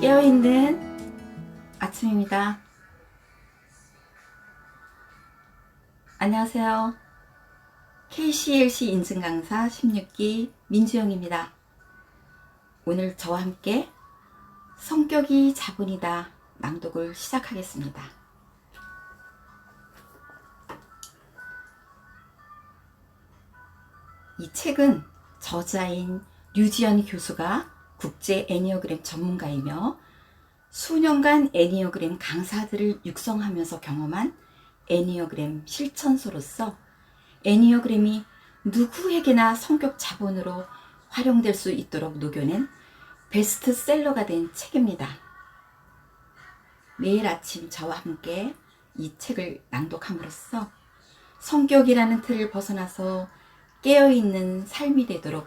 깨어있는 아침입니다. 안녕하세요. KCLC 인증 강사 16기 민주영입니다. 오늘 저와 함께 성격이 자본이다 낭독을 시작하겠습니다. 이 책은 저자인 류지연 교수가 국제 애니어그램 전문가이며 수년간 애니어그램 강사들을 육성하면서 경험한 애니어그램 실천서로서 애니어그램이 누구에게나 성격 자본으로 활용될 수 있도록 녹여낸 베스트셀러가 된 책입니다. 매일 아침 저와 함께 이 책을 낭독함으로써 성격이라는 틀을 벗어나서 깨어있는 삶이 되도록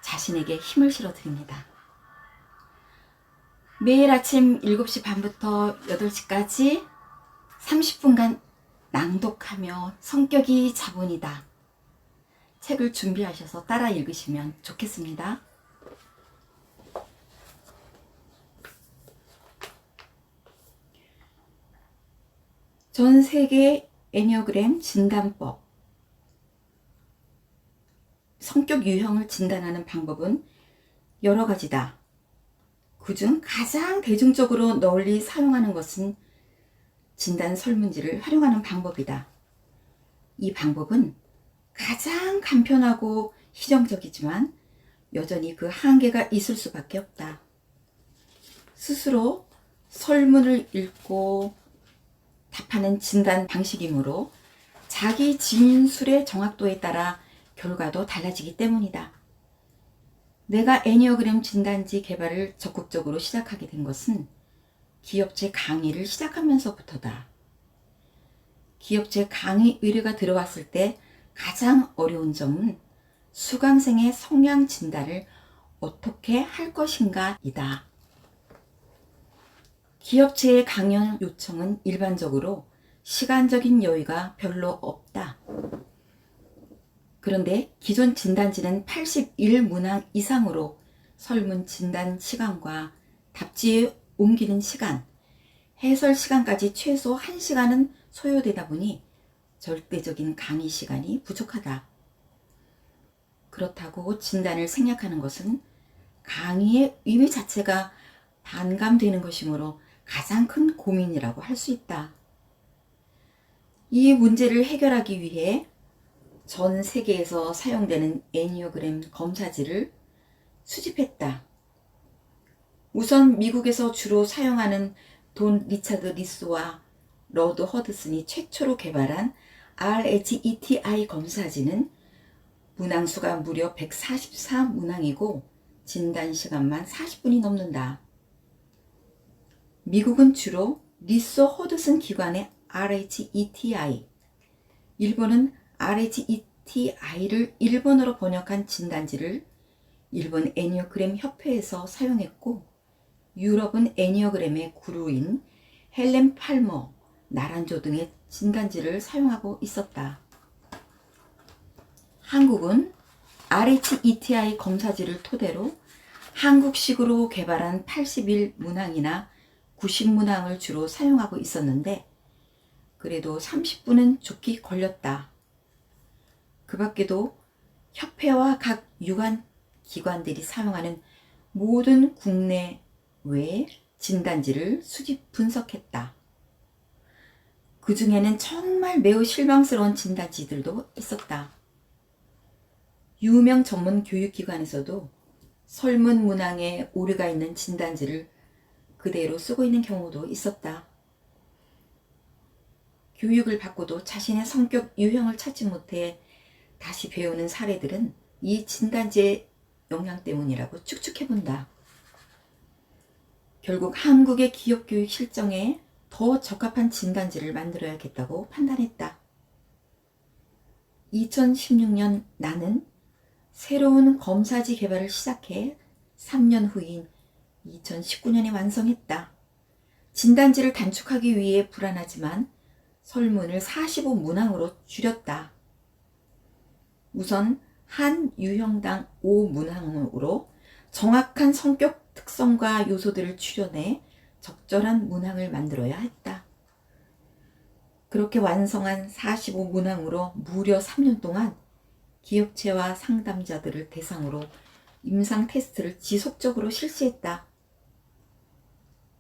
자신에게 힘을 실어드립니다. 매일 아침 7시 반부터 8시까지 30분간 낭독하며 성격이 자본이다. 책을 준비하셔서 따라 읽으시면 좋겠습니다. 전 세계 애니어그램 진단법. 성격 유형을 진단하는 방법은 여러 가지다. 그중 가장 대중적으로 널리 사용하는 것은 진단 설문지를 활용하는 방법이다. 이 방법은 가장 간편하고 실용적이지만 여전히 그 한계가 있을 수밖에 없다. 스스로 설문을 읽고 답하는 진단 방식이므로 자기 진술의 정확도에 따라 결과도 달라지기 때문이다. 내가 애니어그램 진단지 개발을 적극적으로 시작하게 된 것은 기업체 강의를 시작하면서부터다. 기업체 강의 의뢰가 들어왔을 때 가장 어려운 점은 수강생의 성향 진단을 어떻게 할 것인가 이다. 기업체의 강연 요청은 일반적으로 시간적인 여유가 별로 없다. 그런데 기존 진단지는 81문항 이상으로 설문 진단 시간과 답지에 옮기는 시간, 해설 시간까지 최소 1시간은 소요되다 보니 절대적인 강의 시간이 부족하다. 그렇다고 진단을 생략하는 것은 강의의 의미 자체가 반감되는 것이므로 가장 큰 고민이라고 할 수 있다. 이 문제를 해결하기 위해 전 세계에서 사용되는 애니어그램 검사지를 수집했다. 우선 미국에서 주로 사용하는 돈 리차드 리스와 러드 허드슨이 최초로 개발한 RHETI 검사지는 문항수가 무려 144문항이고 진단 시간만 40분이 넘는다. 미국은 주로 리스 허드슨 기관의 RHETI, 일본은 RHETI를 일본어로 번역한 진단지를 일본 애니어그램 협회에서 사용했고, 유럽은 애니어그램의 구루인 헬렌 팔머, 나란조 등의 진단지를 사용하고 있었다. 한국은 RHETI 검사지를 토대로 한국식으로 개발한 81문항이나 90문항을 주로 사용하고 있었는데 그래도 30분은 좋게 걸렸다. 그 밖에도 협회와 각 유관 기관들이 사용하는 모든 국내 외 진단지를 수집 분석했다. 그 중에는 정말 매우 실망스러운 진단지들도 있었다. 유명 전문 교육기관에서도 설문 문항에 오류가 있는 진단지를 그대로 쓰고 있는 경우도 있었다. 교육을 받고도 자신의 성격 유형을 찾지 못해 다시 배우는 사례들은 이 진단지의 영향 때문이라고 추측해본다. 결국 한국의 기업교육 실정에 더 적합한 진단지를 만들어야겠다고 판단했다. 2016년 나는 새로운 검사지 개발을 시작해 3년 후인 2019년에 완성했다. 진단지를 단축하기 위해 불안하지만 설문을 45문항으로 줄였다. 우선 한 유형당 5문항으로 정확한 성격 특성과 요소들을 출연해 적절한 문항을 만들어야 했다. 그렇게 완성한 45 문항으로 무려 3년 동안 기업체와 상담자들을 대상으로 임상 테스트를 지속적으로 실시했다.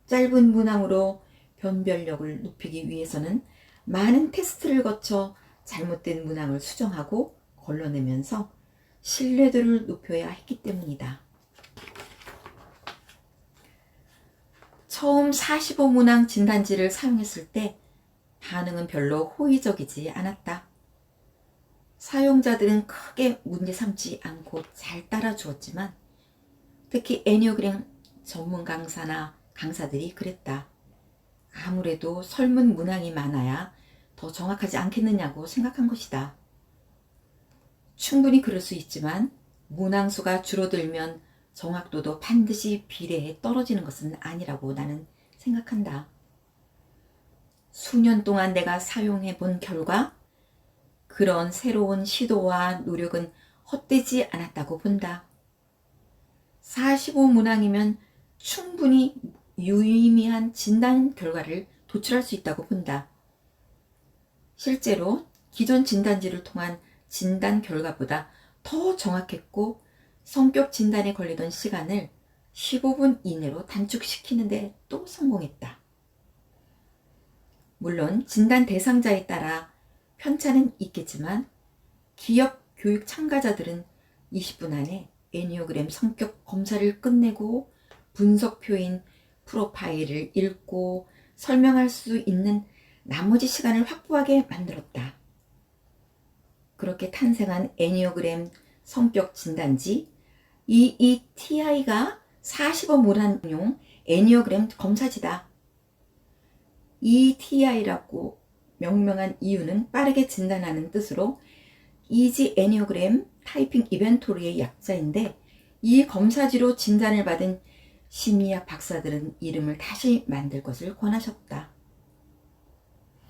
짧은 문항으로 변별력을 높이기 위해서는 많은 테스트를 거쳐 잘못된 문항을 수정하고 걸러내면서 신뢰도를 높여야 했기 때문이다. 처음 45 문항 진단지를 사용했을 때 반응은 별로 호의적이지 않았다. 사용자들은 크게 문제 삼지 않고 잘 따라주었지만 특히 애니어그램 전문 강사나 강사들이 그랬다. 아무래도 설문 문항이 많아야 더 정확하지 않겠느냐고 생각한 것이다. 충분히 그럴 수 있지만 문항수가 줄어들면 정확도도 반드시 비례해 떨어지는 것은 아니라고 나는 생각한다. 수년 동안 내가 사용해 본 결과 그런 새로운 시도와 노력은 헛되지 않았다고 본다. 45 문항이면 충분히 유의미한 진단 결과를 도출할 수 있다고 본다. 실제로 기존 진단지를 통한 진단 결과보다 더 정확했고 성격 진단에 걸리던 시간을 15분 이내로 단축시키는데 또 성공했다. 물론 진단 대상자에 따라 편차는 있겠지만 기업 교육 참가자들은 20분 안에 애니어그램 성격 검사를 끝내고 분석표인 프로파일을 읽고 설명할 수 있는 나머지 시간을 확보하게 만들었다. 그렇게 탄생한 애니어그램 성격 진단지 EETI가 45 문항용 애니어그램 검사지다. EETI라고 명명한 이유는 빠르게 진단하는 뜻으로 이지 애니어그램 타이핑 이벤토리의 약자인데 이 검사지로 진단을 받은 심리학 박사들은 이름을 다시 만들 것을 권하셨다.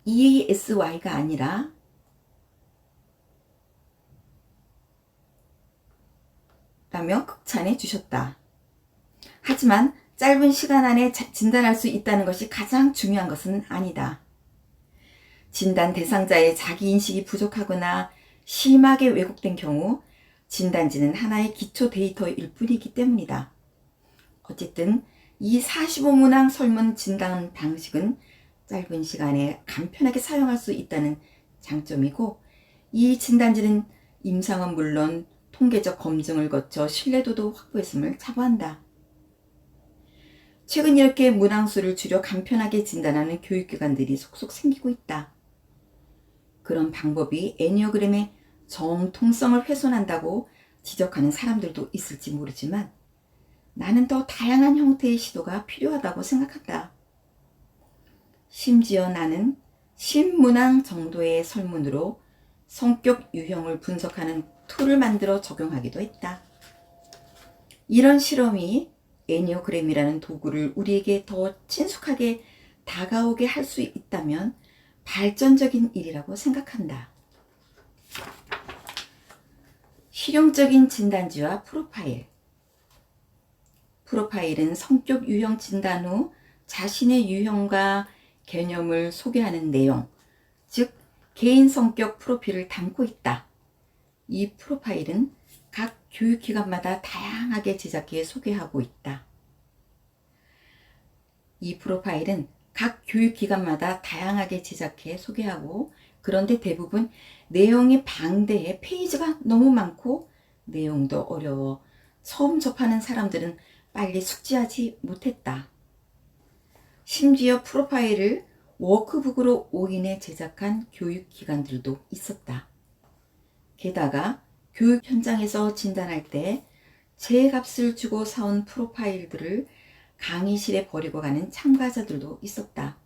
EASY가 아니라 라며 극찬해 주셨다. 하지만 짧은 시간 안에 진단할 수 있다는 것이 가장 중요한 것은 아니다. 진단 대상자의 자기인식이 부족하거나 심하게 왜곡된 경우 진단지는 하나의 기초 데이터일 뿐이기 때문이다. 어쨌든 이 45문항 설문 진단 방식은 짧은 시간에 간편하게 사용할 수 있다는 장점이고 이 진단지는 임상은 물론 통계적 검증을 거쳐 신뢰도도 확보했음을 자부한다. 최근 이렇게 문항수를 줄여 간편하게 진단하는 교육기관들이 속속 생기고 있다. 그런 방법이 애니어그램의 정통성을 훼손한다고 지적하는 사람들도 있을지 모르지만 나는 더 다양한 형태의 시도가 필요하다고 생각한다. 심지어 나는 10문항 정도의 설문으로 성격 유형을 분석하는 툴을 만들어 적용하기도 했다. 이런 실험이 애니어그램이라는 도구를 우리에게 더 친숙하게 다가오게 할 수 있다면 발전적인 일이라고 생각한다. 실용적인 진단지와 프로파일. 프로파일은 성격 유형 진단 후 자신의 유형과 개념을 소개하는 내용, 즉 개인 성격 프로필을 담고 있다. 이 프로파일은 각 교육기관마다 다양하게 제작해 소개하고 있다. 이 프로파일은 각 교육기관마다 다양하게 제작해 소개하고 그런데 대부분 내용이 방대해 페이지가 너무 많고 내용도 어려워 처음 접하는 사람들은 빨리 숙지하지 못했다. 심지어 프로파일을 워크북으로 오인해 제작한 교육기관들도 있었다. 게다가 교육 현장에서 진단할 때 제값을 주고 사온 프로파일들을 강의실에 버리고 가는 참가자들도 있었다.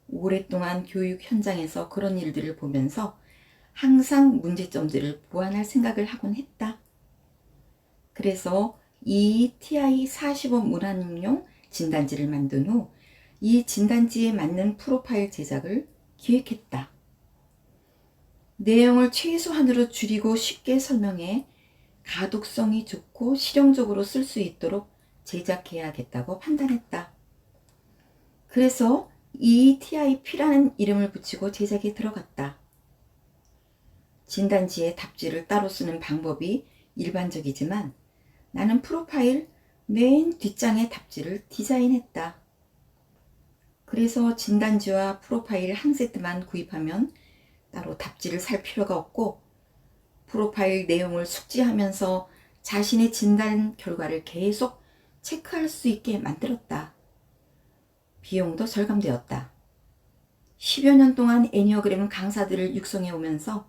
오랫동안 교육 현장에서 그런 일들을 보면서 항상 문제점들을 보완할 생각을 하곤 했다. 그래서 이 TI 45 문항용 진단지를 만든 후 이 진단지에 맞는 프로파일 제작을 기획했다. 내용을 최소한으로 줄이고 쉽게 설명해 가독성이 좋고 실용적으로 쓸 수 있도록 제작해야겠다고 판단했다. 그래서 ETIP라는 이름을 붙이고 제작에 들어갔다. 진단지에 답지를 따로 쓰는 방법이 일반적이지만 나는 프로파일 맨 뒷장에 답지를 디자인했다. 그래서 진단지와 프로파일 한 세트만 구입하면 따로 답지를 살 필요가 없고 프로파일 내용을 숙지하면서 자신의 진단 결과를 계속 체크할 수 있게 만들었다. 비용도 절감되었다. 10여 년 동안 애니어그램 강사들을 육성해 오면서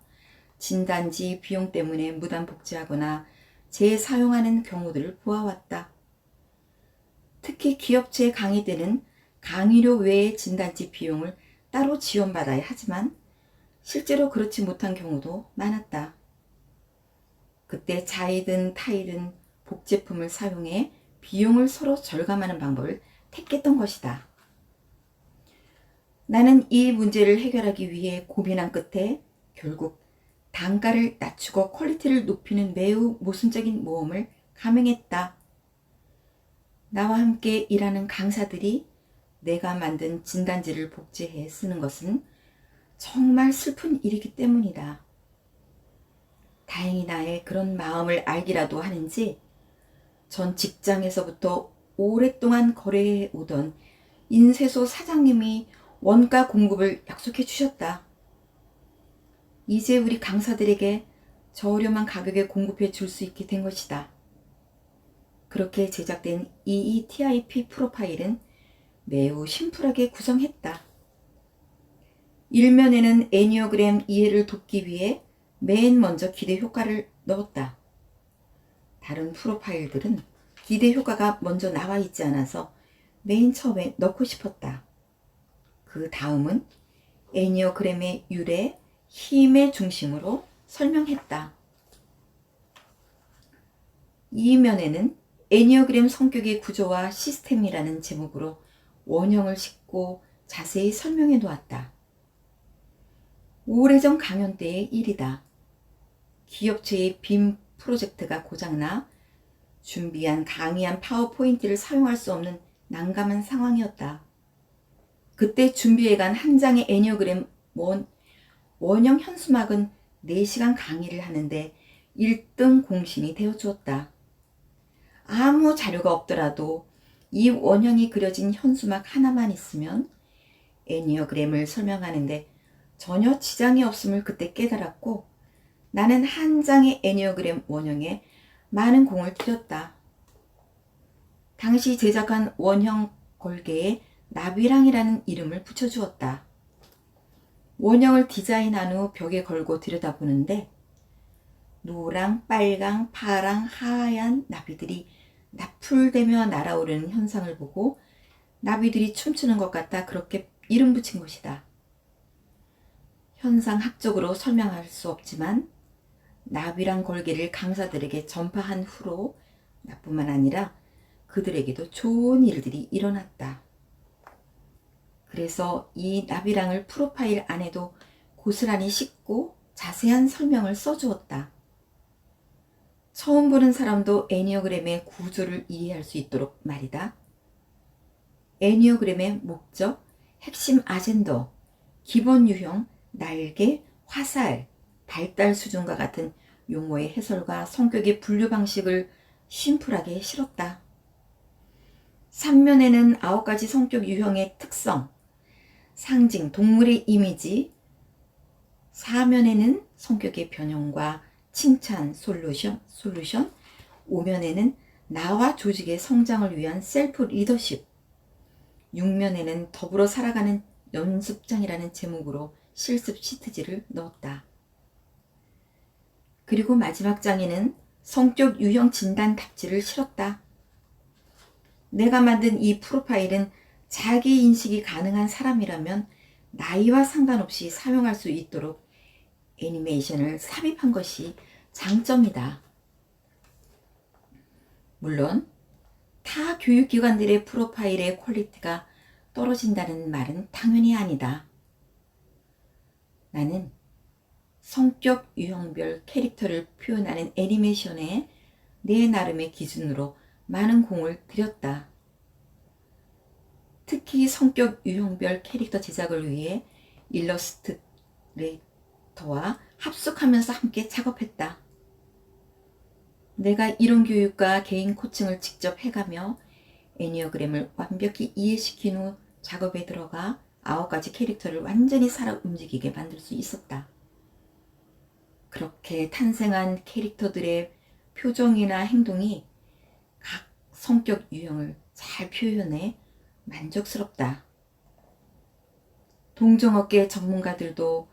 진단지 비용 때문에 무단 복제하거나 재사용하는 경우들을 보아왔다. 특히 기업체 강의 때는 강의료 외의 진단지 비용을 따로 지원받아야 하지만 실제로 그렇지 못한 경우도 많았다. 그때 자이든 타이든 복제품을 사용해 비용을 서로 절감하는 방법을 택했던 것이다. 나는 이 문제를 해결하기 위해 고민한 끝에 결국 단가를 낮추고 퀄리티를 높이는 매우 모순적인 모험을 감행했다. 나와 함께 일하는 강사들이 내가 만든 진단지를 복제해 쓰는 것은 정말 슬픈 일이기 때문이다. 다행히 나의 그런 마음을 알기라도 하는지 전 직장에서부터 오랫동안 거래해 오던 인쇄소 사장님이 원가 공급을 약속해 주셨다. 이제 우리 강사들에게 저렴한 가격에 공급해 줄 수 있게 된 것이다. 그렇게 제작된 EETIP 프로파일은 매우 심플하게 구성했다. 일면에는 애니어그램 이해를 돕기 위해 맨 먼저 기대 효과를 넣었다. 다른 프로파일들은 기대 효과가 먼저 나와 있지 않아서 맨 처음에 넣고 싶었다. 그 다음은 애니어그램의 유래, 힘의 중심으로 설명했다. 이면에는 애니어그램 성격의 구조와 시스템이라는 제목으로 원형을 싣고 자세히 설명해 놓았다. 오래전 강연 때의 일이다. 기업체의 빔 프로젝트가 고장나 준비한 강의한 파워포인트를 사용할 수 없는 난감한 상황이었다. 그때 준비해간 한 장의 애니어그램 원형 현수막은 4시간 강의를 하는데 1등 공신이 되어 주었다. 아무 자료가 없더라도 이 원형이 그려진 현수막 하나만 있으면 애니어그램을 설명하는데 전혀 지장이 없음을 그때 깨달았고 나는 한 장의 애니어그램 원형에 많은 공을 들였다. 당시 제작한 원형 걸개에 나비랑이라는 이름을 붙여주었다. 원형을 디자인한 후 벽에 걸고 들여다보는데 노랑, 빨강, 파랑, 하얀 나비들이 납풀대며 날아오르는 현상을 보고 나비들이 춤추는 것 같아 그렇게 이름 붙인 것이다. 현상학적으로 설명할 수 없지만 나비랑 걸개를 강사들에게 전파한 후로 나뿐만 아니라 그들에게도 좋은 일들이 일어났다. 그래서 이 나비랑을 프로파일 안에도 고스란히 싣고 자세한 설명을 써주었다. 처음 보는 사람도 애니어그램의 구조를 이해할 수 있도록 말이다. 애니어그램의 목적, 핵심 아젠더, 기본 유형, 날개, 화살, 발달 수준과 같은 용어의 해설과 성격의 분류 방식을 심플하게 실었다. 3면에는 9가지 성격 유형의 특성, 상징, 동물의 이미지, 4면에는 성격의 변형과 칭찬, 솔루션, 5면에는 나와 조직의 성장을 위한 셀프 리더십, 6면에는 더불어 살아가는 연습장이라는 제목으로 실습 시트지를 넣었다. 그리고 마지막 장에는 성격 유형 진단 답지를 실었다. 내가 만든 이 프로파일은 자기 인식이 가능한 사람이라면 나이와 상관없이 사용할 수 있도록 애니메이션을 삽입한 것이 장점이다. 물론 타 교육기관들의 프로파일의 퀄리티가 떨어진다는 말은 당연히 아니다. 나는 성격 유형별 캐릭터를 표현하는 애니메이션에 내 나름의 기준으로 많은 공을 들였다. 특히 성격 유형별 캐릭터 제작을 위해 일러스트레이터와 합숙하면서 함께 작업했다. 내가 이론 교육과 개인 코칭을 직접 해가며 애니어그램을 완벽히 이해시킨 후 작업에 들어가 9가지 캐릭터를 완전히 살아 움직이게 만들 수 있었다. 그렇게 탄생한 캐릭터들의 표정이나 행동이 각 성격 유형을 잘 표현해 만족스럽다. 동종업계 전문가들도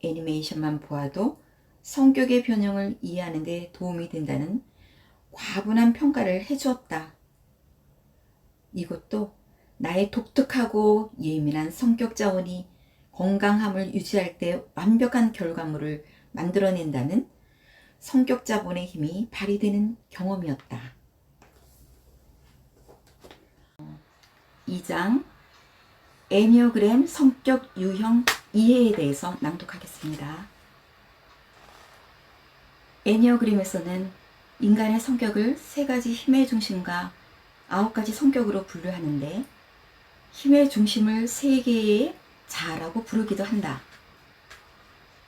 애니메이션만 보아도 성격의 변형을 이해하는 데 도움이 된다는 과분한 평가를 해주었다. 이것도 나의 독특하고 예민한 성격 자원이 건강함을 유지할 때 완벽한 결과물을 만들어낸다는 성격 자본의 힘이 발휘되는 경험이었다. 2장 애니어그램 성격 유형 이해에 대해서 낭독하겠습니다. 애니어그램에서는 인간의 성격을 3가지 힘의 중심과 9가지 성격으로 분류하는데 힘의 중심을 3개의 자라고 부르기도 한다.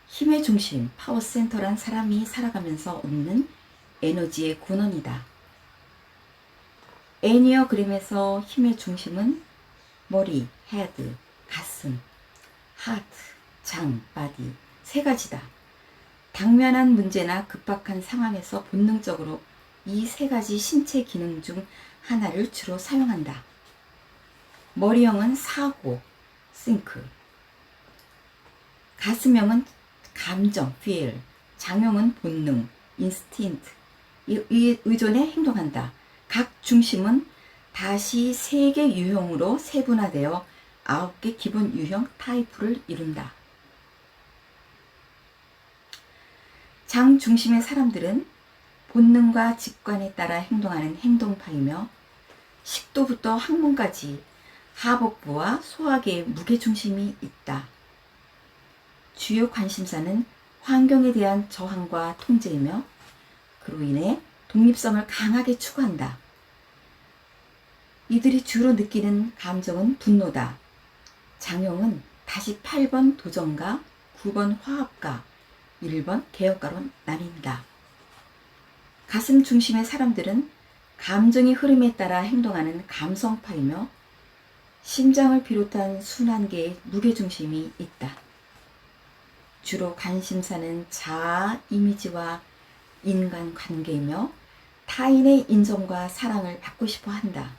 힘의 중심, 파워센터란 사람이 살아가면서 얻는 에너지의 근원이다. 애니어그램에서 힘의 중심은 머리, 헤드, 가슴, 하트, 장, 바디 3가지다. 당면한 문제나 급박한 상황에서 본능적으로 이 3가지 신체 기능 중 하나를 주로 사용한다. 머리형은 사고, think. 가슴형은 감정, feel. 장형은 본능, instinct. 의존에 행동한다. 각 중심은 다시 3개 유형으로 세분화되어 9개 기본 유형 타입을 이룬다. 장 중심의 사람들은 본능과 직관에 따라 행동하는 행동파이며 식도부터 항문까지 하복부와 소화계의 무게중심이 있다. 주요 관심사는 환경에 대한 저항과 통제이며 그로 인해 독립성을 강하게 추구한다. 이들이 주로 느끼는 감정은 분노다. 장형은 다시 8번 도전가, 9번 화합가, 1번 개혁가로 나뉜다. 가슴 중심의 사람들은 감정의 흐름에 따라 행동하는 감성파이며 심장을 비롯한 순환계의 무게중심이 있다. 주로 관심사는 자아, 이미지와 인간관계이며 타인의 인정과 사랑을 받고 싶어 한다.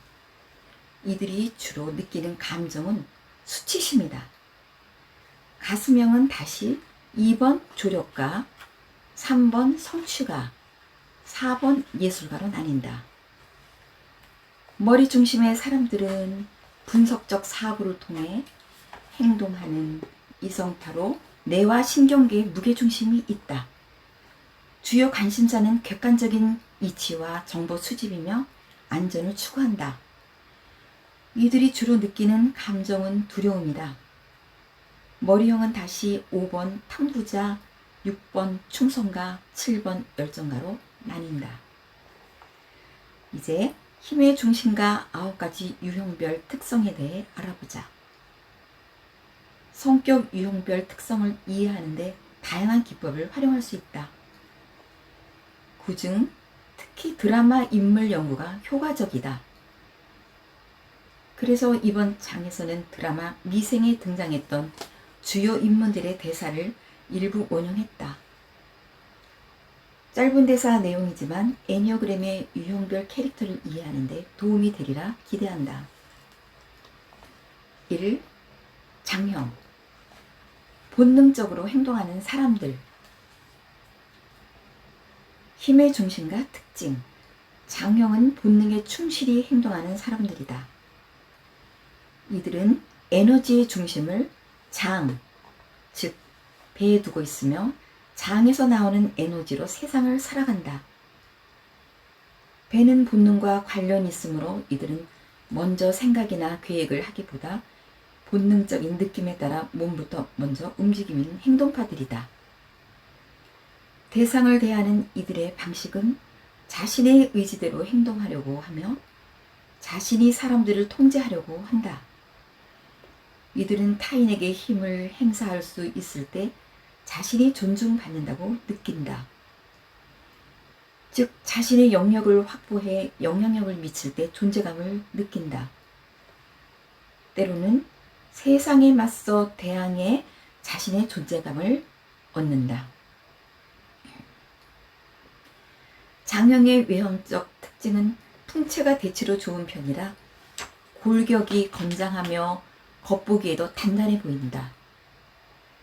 이들이 주로 느끼는 감정은 수치심이다. 가슴형은 다시 2번 조력가, 3번 성취가, 4번 예술가로 나뉜다. 머리 중심의 사람들은 분석적 사고를 통해 행동하는 이성파로 뇌와 신경계의 무게중심이 있다. 주요 관심사는 객관적인 이치와 정보 수집이며 안전을 추구한다. 이들이 주로 느끼는 감정은 두려움이다. 머리형은 다시 5번 탐구자, 6번 충성가, 7번 열정가로 나뉜다. 이제 힘의 중심과 9가지 유형별 특성에 대해 알아보자. 성격 유형별 특성을 이해하는 데 다양한 기법을 활용할 수 있다. 그중 특히 드라마 인물 연구가 효과적이다. 그래서 이번 장에서는 드라마 미생에 등장했던 주요 인물들의 대사를 일부 원용했다. 짧은 대사 내용이지만 애니어그램의 유형별 캐릭터를 이해하는 데 도움이 되리라 기대한다. 1. 장형. 본능적으로 행동하는 사람들. 힘의 중심과 특징. 장형은 본능에 충실히 행동하는 사람들이다. 이들은 에너지의 중심을 장, 즉 배에 두고 있으며 장에서 나오는 에너지로 세상을 살아간다. 배는 본능과 관련이 있으므로 이들은 먼저 생각이나 계획을 하기보다 본능적인 느낌에 따라 몸부터 먼저 움직이는 행동파들이다. 대상을 대하는 이들의 방식은 자신의 의지대로 행동하려고 하며 자신이 사람들을 통제하려고 한다. 이들은 타인에게 힘을 행사할 수 있을 때 자신이 존중받는다고 느낀다. 즉, 자신의 영역을 확보해 영향력을 미칠 때 존재감을 느낀다. 때로는 세상에 맞서 대항해 자신의 존재감을 얻는다. 장형의 외형적 특징은 풍채가 대체로 좋은 편이라 골격이 건장하며 겉보기에도 단단해 보인다.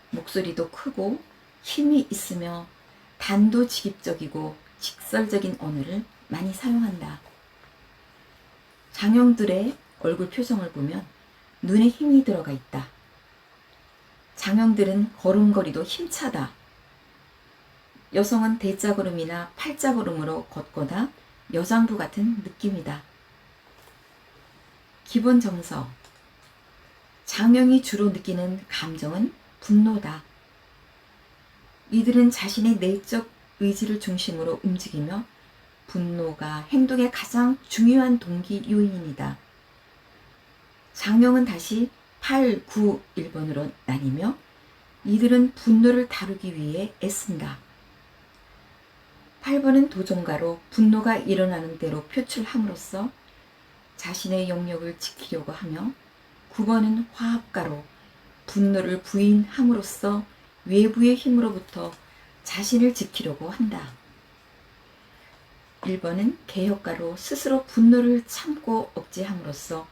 목소리도 크고 힘이 있으며 단도직입적이고 직설적인 언어를 많이 사용한다. 장형들의 얼굴 표정을 보면 눈에 힘이 들어가 있다. 장형들은 걸음걸이도 힘차다. 여성은 대자걸음이나 팔자걸음으로 걷거나 여장부 같은 느낌이다. 기본 정서. 장형이 주로 느끼는 감정은 분노다. 이들은 자신의 내적 의지를 중심으로 움직이며 분노가 행동의 가장 중요한 동기 요인이다. 장형은 다시 8, 9, 1번으로 나뉘며 이들은 분노를 다루기 위해 애쓴다. 8번은 도전가로 분노가 일어나는 대로 표출함으로써 자신의 영역을 지키려고 하며 9번은 화합가로 분노를 부인함으로써 외부의 힘으로부터 자신을 지키려고 한다. 1번은 개혁가로 스스로 분노를 참고 억제함으로써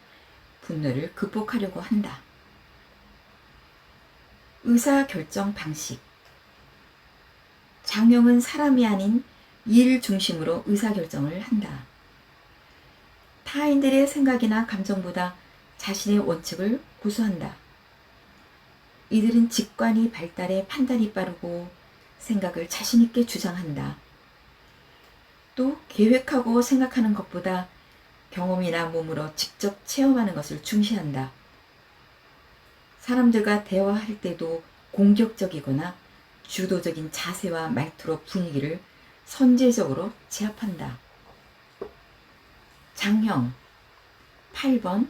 분노를 극복하려고 한다. 의사결정 방식. 장형은 사람이 아닌 일 중심으로 의사결정을 한다. 타인들의 생각이나 감정보다 자신의 원칙을 고수한다. 이들은 직관이 발달해 판단이 빠르고 생각을 자신있게 주장한다. 또 계획하고 생각하는 것보다 경험이나 몸으로 직접 체험하는 것을 중시한다. 사람들과 대화할 때도 공격적이거나 주도적인 자세와 말투로 분위기를 선제적으로 제압한다. 장형 8번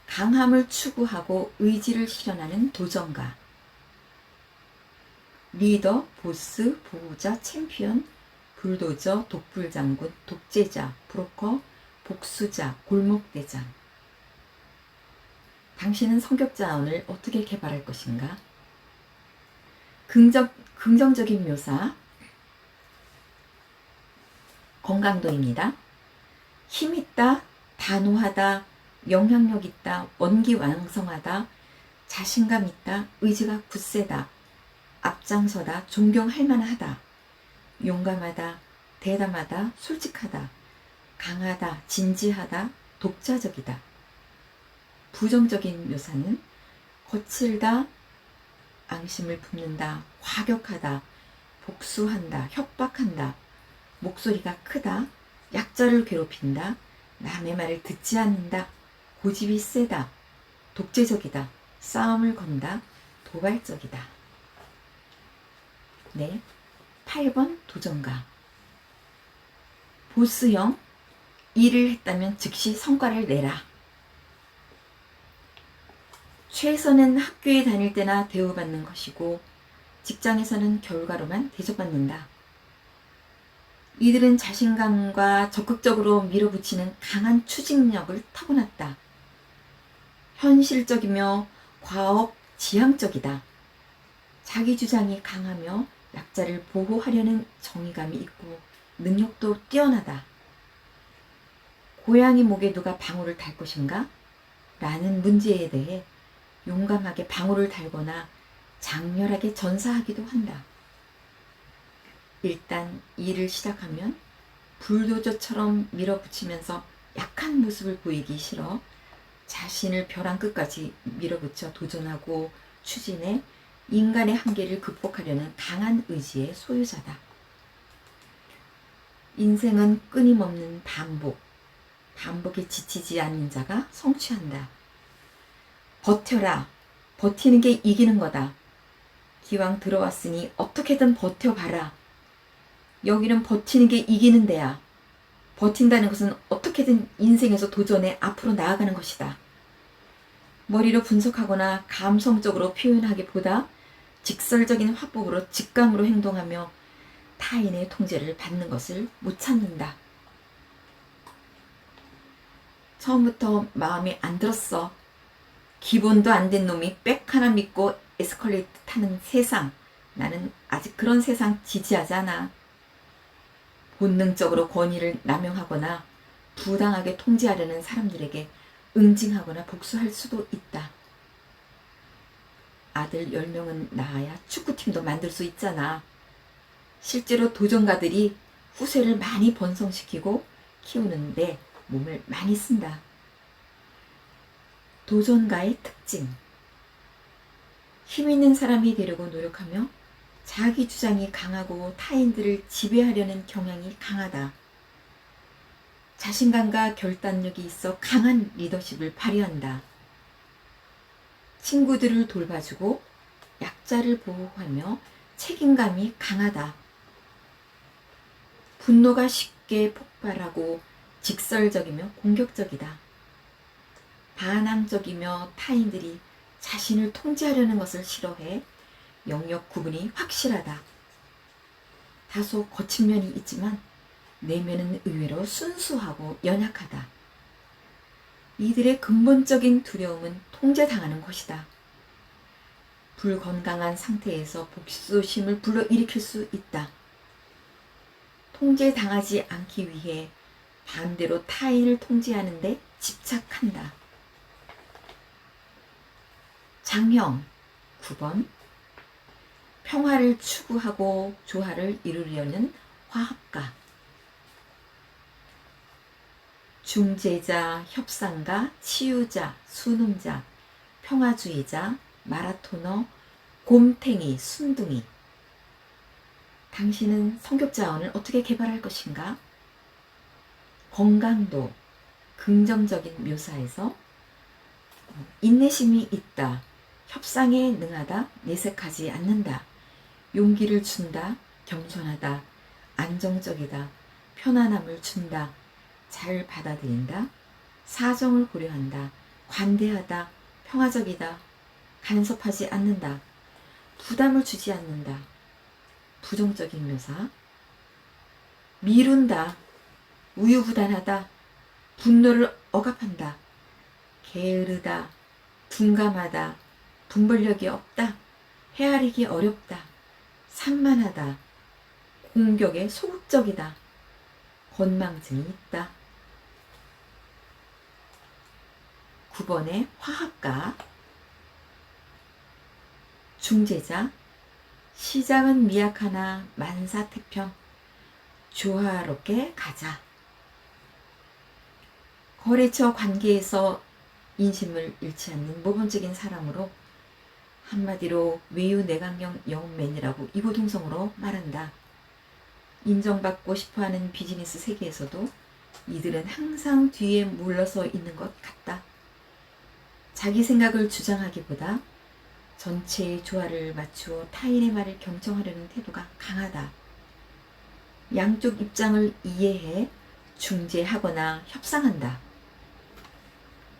강함을 추구하고 의지를 실현하는 도전가. 리더, 보스, 보호자, 챔피언, 불도저, 독불장군, 독재자, 브로커, 복수자, 골목대장. 당신은 성격 자원을 어떻게 개발할 것인가? 긍정적인 묘사. 건강도입니다. 힘있다, 단호하다, 영향력 있다, 원기왕성하다, 자신감 있다, 의지가 굳세다, 앞장서다, 존경할 만하다, 용감하다, 대담하다, 솔직하다, 강하다, 진지하다, 독자적이다. 부정적인 묘사는 거칠다, 앙심을 품는다, 과격하다, 복수한다, 협박한다, 목소리가 크다, 약자를 괴롭힌다, 남의 말을 듣지 않는다, 고집이 세다, 독재적이다, 싸움을 건다, 도발적이다. 네, 8번 도전가. 보스형, 일을 했다면 즉시 성과를 내라. 최선은 학교에 다닐 때나 대우받는 것이고 직장에서는 결과로만 대접받는다. 이들은 자신감과 적극적으로 밀어붙이는 강한 추진력을 타고났다. 현실적이며 과업 지향적이다. 자기 주장이 강하며 약자를 보호하려는 정의감이 있고 능력도 뛰어나다. 고양이 목에 누가 방울을 달 것인가? 라는 문제에 대해 용감하게 방울을 달거나 장렬하게 전사하기도 한다. 일단 일을 시작하면 불도저처럼 밀어붙이면서 약한 모습을 보이기 싫어 자신을 벼랑 끝까지 밀어붙여 도전하고 추진해 인간의 한계를 극복하려는 강한 의지의 소유자다. 인생은 끊임없는 반복에 지치지 않는 자가 성취한다. 버텨라. 버티는 게 이기는 거다. 기왕 들어왔으니 어떻게든 버텨봐라. 여기는 버티는 게 이기는 데야. 버틴다는 것은 어떻게든 인생에서 도전해 앞으로 나아가는 것이다. 머리로 분석하거나 감성적으로 표현하기보다 직설적인 화법으로 직감으로 행동하며 타인의 통제를 받는 것을 못 참는다. 처음부터 마음에 안 들었어. 기본도 안 된 놈이 백 하나 믿고 에스컬레이터 타는 세상. 나는 아직 그런 세상 지지하지 않아. 본능적으로 권위를 남용하거나 부당하게 통제하려는 사람들에게 응징하거나 복수할 수도 있다. 아들 10명은 낳아야 축구팀도 만들 수 있잖아. 실제로 도전가들이 후세를 많이 번성시키고 키우는데 몸을 많이 쓴다. 도전가의 특징. 힘 있는 사람이 되려고 노력하며 자기 주장이 강하고 타인들을 지배하려는 경향이 강하다. 자신감과 결단력이 있어 강한 리더십을 발휘한다. 친구들을 돌봐주고 약자를 보호하며 책임감이 강하다. 분노가 쉽게 폭발하고 직설적이며 공격적이다. 반항적이며 타인들이 자신을 통제하려는 것을 싫어해 영역 구분이 확실하다. 다소 거친 면이 있지만 내면은 의외로 순수하고 연약하다. 이들의 근본적인 두려움은 통제당하는 것이다. 불건강한 상태에서 복수심을 불러일으킬 수 있다. 통제당하지 않기 위해 반대로 타인을 통제하는 데 집착한다. 장형 9번. 평화를 추구하고 조화를 이루려는 화합가. 중재자, 협상가, 치유자, 순응자, 평화주의자, 마라토너, 곰탱이, 순둥이. 당신은 성격자원을 어떻게 개발할 것인가? 건강도, 긍정적인 묘사에서 인내심이 있다, 협상에 능하다, 내색하지 않는다, 용기를 준다, 겸손하다, 안정적이다, 편안함을 준다, 잘 받아들인다, 사정을 고려한다, 관대하다, 평화적이다, 간섭하지 않는다, 부담을 주지 않는다. 부정적인 묘사. 미룬다, 우유부단하다, 분노를 억압한다, 게으르다, 둔감하다, 분별력이 없다, 헤아리기 어렵다, 산만하다, 공격에 소극적이다, 건망증이 있다. 9번의 화합가. 중재자. 시작은 미약하나 만사태평, 조화롭게 가자. 거래처 관계에서 인심을 잃지 않는 모범적인 사람으로, 한마디로 외유 내강형 영맨이라고 이고동성으로 말한다. 인정받고 싶어하는 비즈니스 세계에서도 이들은 항상 뒤에 물러서 있는 것 같다. 자기 생각을 주장하기보다 전체의 조화를 맞추어 타인의 말을 경청하려는 태도가 강하다. 양쪽 입장을 이해해 중재하거나 협상한다.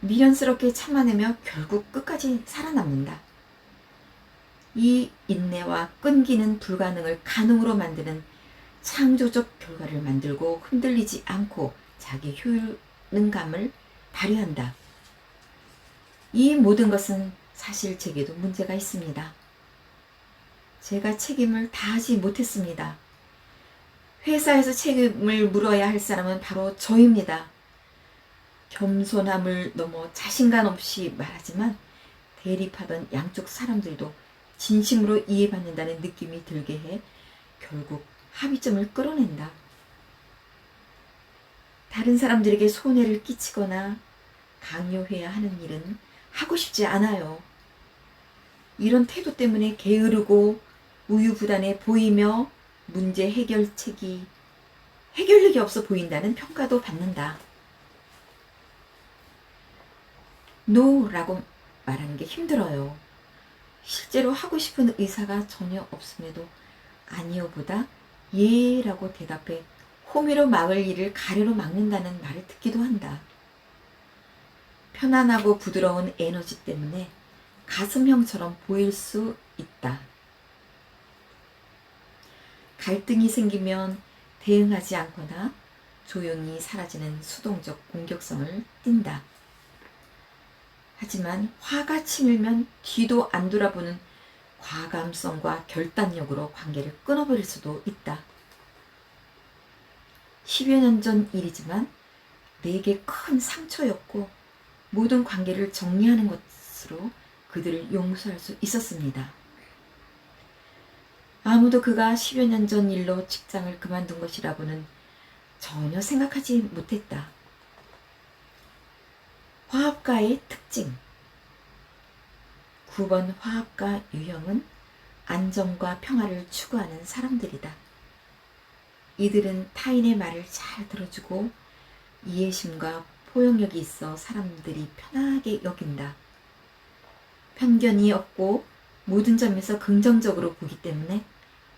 미련스럽게 참아내며 결국 끝까지 살아남는다. 이 인내와 끈기는 불가능을 가능으로 만드는 창조적 결과를 만들고 흔들리지 않고 자기 효능감을 발휘한다. 이 모든 것은 사실 제게도 문제가 있습니다. 제가 책임을 다하지 못했습니다. 회사에서 책임을 물어야 할 사람은 바로 저입니다. 겸손함을 넘어 자신감 없이 말하지만 대립하던 양쪽 사람들도 진심으로 이해받는다는 느낌이 들게 해 결국 합의점을 끌어낸다. 다른 사람들에게 손해를 끼치거나 강요해야 하는 일은 하고 싶지 않아요. 이런 태도 때문에 게으르고 우유부단해 보이며 문제 해결력이 없어 보인다는 평가도 받는다. NO라고 말하는 게 힘들어요. 실제로 하고 싶은 의사가 전혀 없음에도 아니요보다 예라고 대답해 호미로 막을 일을 가래로 막는다는 말을 듣기도 한다. 편안하고 부드러운 에너지 때문에 가슴형처럼 보일 수 있다. 갈등이 생기면 대응하지 않거나 조용히 사라지는 수동적 공격성을 띈다. 하지만 화가 치밀면 뒤도 안 돌아보는 과감성과 결단력으로 관계를 끊어버릴 수도 있다. 10여 년 전 일이지만 내게 큰 상처였고 모든 관계를 정리하는 것으로 그들을 용서할 수 있었습니다. 아무도 그가 10여 년 전 일로 직장을 그만둔 것이라고는 전혀 생각하지 못했다. 화합가의 특징. 9번 화합가 유형은 안정과 평화를 추구하는 사람들이다. 이들은 타인의 말을 잘 들어주고 이해심과 포용력이 있어 사람들이 편하게 여긴다. 편견이 없고 모든 점에서 긍정적으로 보기 때문에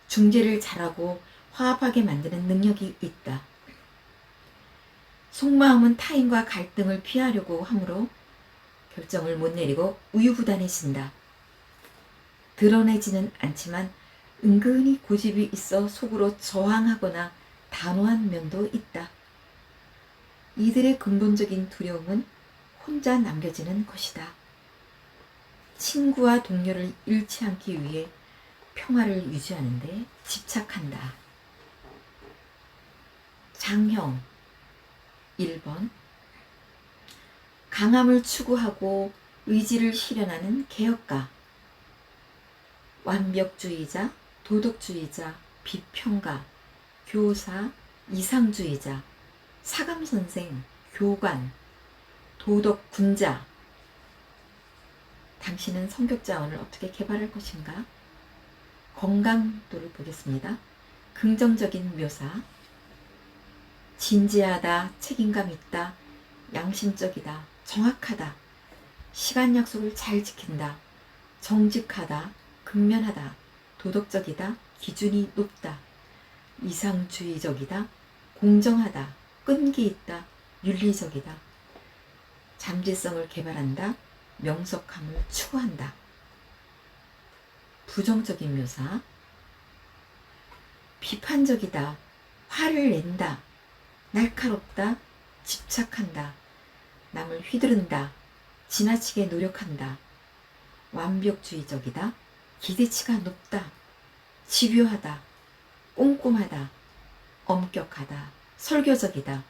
중재를 잘하고 화합하게 만드는 능력이 있다. 속마음은 타인과 갈등을 피하려고 하므로 결정을 못 내리고 우유부단해진다. 드러내지는 않지만 은근히 고집이 있어 속으로 저항하거나 단호한 면도 있다. 이들의 근본적인 두려움은 혼자 남겨지는 것이다. 친구와 동료를 잃지 않기 위해 평화를 유지하는 데 집착한다. 장형 1번 강함을 추구하고 의지를 실현하는 개혁가. 완벽주의자, 도덕주의자, 비평가, 교사, 이상주의자, 사감선생, 교관, 도덕군자. 당신은 성격자원을 어떻게 개발할 것인가? 건강도를 보겠습니다. 긍정적인 묘사. 진지하다, 책임감 있다, 양심적이다, 정확하다, 시간 약속을 잘 지킨다, 정직하다, 근면하다, 도덕적이다, 기준이 높다, 이상주의적이다, 공정하다, 끈기 있다, 윤리적이다, 잠재성을 개발한다, 명석함을 추구한다. 부정적인 묘사. 비판적이다, 화를 낸다, 날카롭다, 집착한다, 남을 휘두른다, 지나치게 노력한다, 완벽주의적이다, 기대치가 높다, 집요하다, 꼼꼼하다, 엄격하다, 설교적이다,